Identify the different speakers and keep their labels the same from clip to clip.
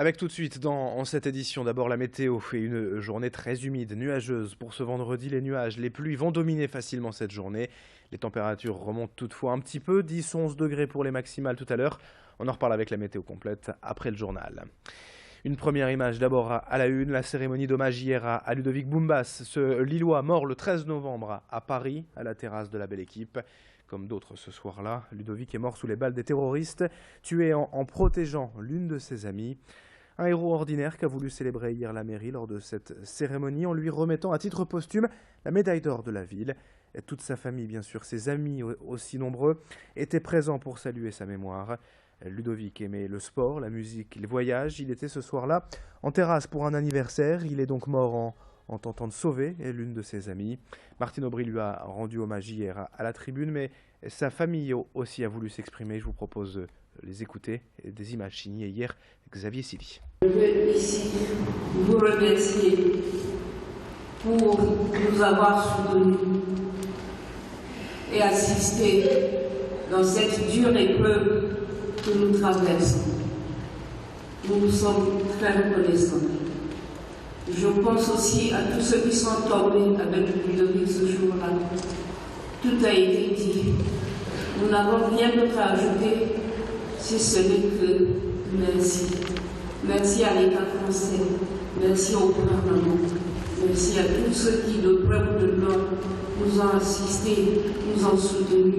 Speaker 1: Avec tout de suite en cette édition, d'abord la météo et une journée très humide, nuageuse. Pour ce vendredi, les nuages, les pluies vont dominer facilement cette journée. Les températures remontent toutefois un petit peu, 10-11 degrés pour les maximales tout à l'heure. On en reparle avec la météo complète après le journal. Une première image d'abord à la une, la cérémonie d'hommage hier à Ludovic Boumbas, ce Lillois mort le 13 novembre à Paris, à la terrasse de la Belle Équipe. Comme d'autres ce soir-là, Ludovic est mort sous les balles des terroristes, tué en protégeant l'une de ses amies. Un héros ordinaire qu'a voulu célébrer hier la mairie lors de cette cérémonie en lui remettant à titre posthume la médaille d'or de la ville. Et toute sa famille, bien sûr, ses amis aussi nombreux, étaient présents pour saluer sa mémoire. Ludovic aimait le sport, la musique, les voyages. Il était ce soir-là en terrasse pour un anniversaire. Il est donc mort en tentant de sauver l'une de ses amies. Martine Aubry lui a rendu hommage hier à la tribune, mais sa famille aussi a voulu s'exprimer. Je vous propose de les écouter. Des images signées hier Xavier Silly.
Speaker 2: Je veux ici vous remercier pour nous avoir soutenus et assisté dans cette dure épreuve que nous traversons. Nous nous sommes très reconnaissants. Je pense aussi à tous ceux qui sont tombés avec Ludovic ce jour-là. Tout a été dit. Nous n'avons rien d'autre à ajouter si ce n'est que merci. Merci à l'État français, merci au gouvernement, merci à tous ceux qui, de près ou de loin, nous ont assistés, nous ont soutenus.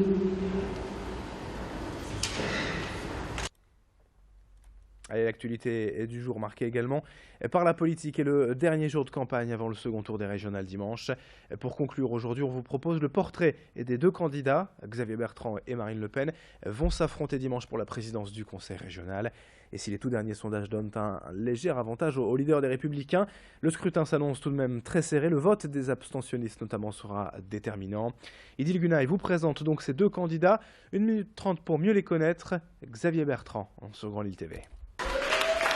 Speaker 1: Allez, l'actualité du jour marquée également par la politique et le dernier jour de campagne avant le second tour des régionales dimanche. Pour conclure aujourd'hui, on vous propose le portrait des deux candidats, Xavier Bertrand et Marine Le Pen, vont s'affronter dimanche pour la présidence du Conseil régional. Et si les tout derniers sondages donnent un léger avantage au leader des Républicains, le scrutin s'annonce tout de même très serré. Le vote des abstentionnistes notamment sera déterminant. Idil Gunaï vous présente donc ces deux candidats. 1 minute 30 pour mieux les connaître. Xavier Bertrand sur Grand Lille TV.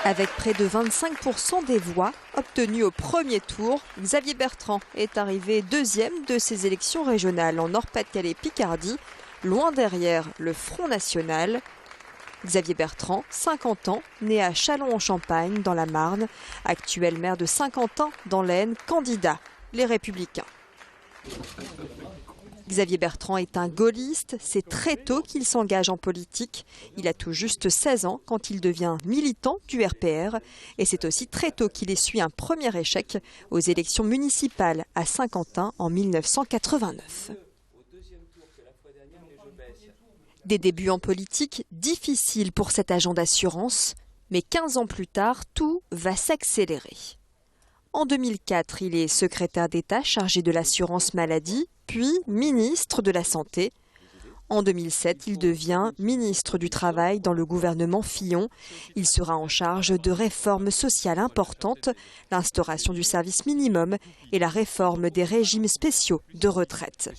Speaker 3: Avec près de 25% des voix obtenues au premier tour, Xavier Bertrand est arrivé deuxième de ces élections régionales en Nord-Pas-de-Calais-Picardie, loin derrière le Front National. Xavier Bertrand, 50 ans, né à Châlons-en-Champagne dans la Marne, actuel maire de Saint-Quentin dans l'Aisne, candidat, les Républicains. Xavier Bertrand est un gaulliste, c'est très tôt qu'il s'engage en politique. Il a tout juste 16 ans quand il devient militant du RPR et c'est aussi très tôt qu'il essuie un premier échec aux élections municipales à Saint-Quentin en 1989. Des débuts en politique difficiles pour cet agent d'assurance, mais 15 ans plus tard, tout va s'accélérer. En 2004, il est secrétaire d'État chargé de l'assurance maladie, puis ministre de la Santé. En 2007, il devient ministre du Travail dans le gouvernement Fillon. Il sera en charge de réformes sociales importantes, l'instauration du service minimum et la réforme des régimes spéciaux de retraite.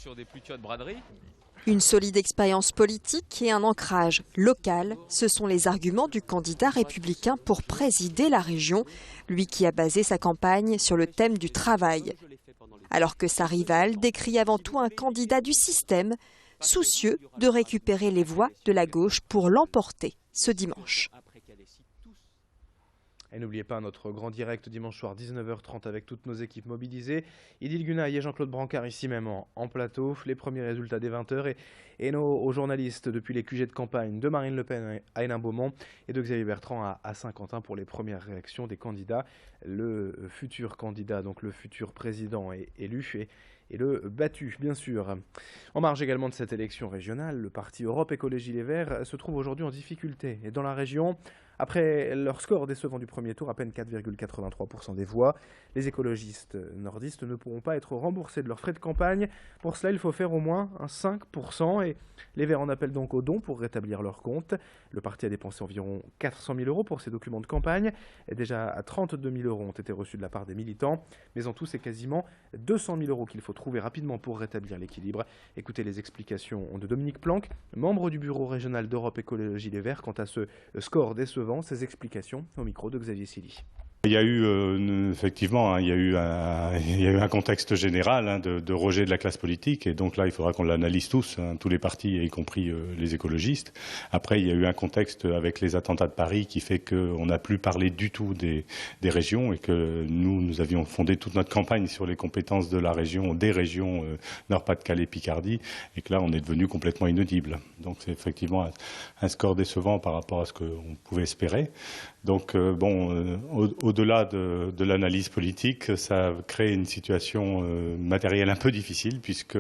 Speaker 3: Une solide expérience politique et un ancrage local, ce sont les arguments du candidat républicain pour présider la région, lui qui a basé sa campagne sur le thème du travail. Alors que sa rivale décrit avant tout un candidat du système, soucieux de récupérer les voix de la gauche pour l'emporter ce dimanche.
Speaker 1: Et n'oubliez pas notre grand direct dimanche soir 19h30 avec toutes nos équipes mobilisées. Idil Gunaï et Jean-Claude Brancard ici même en plateau. Les premiers résultats dès 20h et nos journalistes depuis les QG de campagne de Marine Le Pen à Hénin-Beaumont et de Xavier Bertrand à Saint-Quentin pour les premières réactions des candidats. Le futur candidat, donc le futur président est élu et le battu, bien sûr. En marge également de cette élection régionale, le parti Europe Écologie Les Verts se trouve aujourd'hui en difficulté. Et dans la région, après leur score décevant du premier tour, à peine 4,83% des voix, les écologistes nordistes ne pourront pas être remboursés de leurs frais de campagne. Pour cela, il faut faire au moins un 5%. Et les Verts en appellent donc aux dons pour rétablir leur compte. Le parti a dépensé environ 400 000 € pour ses documents de campagne. Et déjà 32 000 € ont été reçus de la part des militants. Mais en tout, c'est quasiment 200 000 € qu'il faut trouver rapidement pour rétablir l'équilibre. Écoutez les explications de Dominique Planck, membre du bureau régional d'Europe Écologie Les Verts, quant à ce score décevant. Ces explications au micro de Xavier Silly.
Speaker 4: Il y a eu effectivement, il y a eu un contexte général de rejet de la classe politique, et donc là il faudra qu'on l'analyse tous, tous les partis, y compris les écologistes. Après, il y a eu un contexte avec les attentats de Paris qui fait qu'on n'a plus parlé du tout des régions, et que nous avions fondé toute notre campagne sur les compétences de la région, des régions Nord-Pas-de-Calais, Picardie, et que là on est devenu complètement inaudible. Donc c'est effectivement un score décevant par rapport à ce qu'on pouvait espérer. Donc au-delà de l'analyse politique, ça crée une situation matérielle un peu difficile, puisque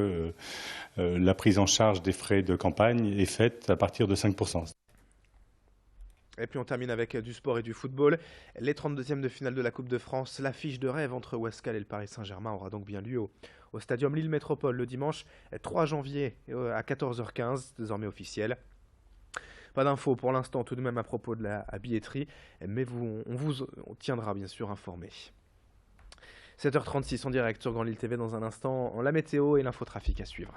Speaker 4: la prise en charge des frais de campagne est faite à partir de 5%.
Speaker 1: Et puis on termine avec du sport et du football. Les 32e de finale de la Coupe de France, l'affiche de rêve entre Ouascal et le Paris Saint-Germain aura donc bien lieu au Stadium Lille Métropole le dimanche 3 janvier à 14h15, désormais officiel. Pas d'infos pour l'instant tout de même à propos de la billetterie, mais on vous tiendra bien sûr informé. 7h36 en direct sur Grand Lille TV, dans un instant la météo et l'infotrafic à suivre.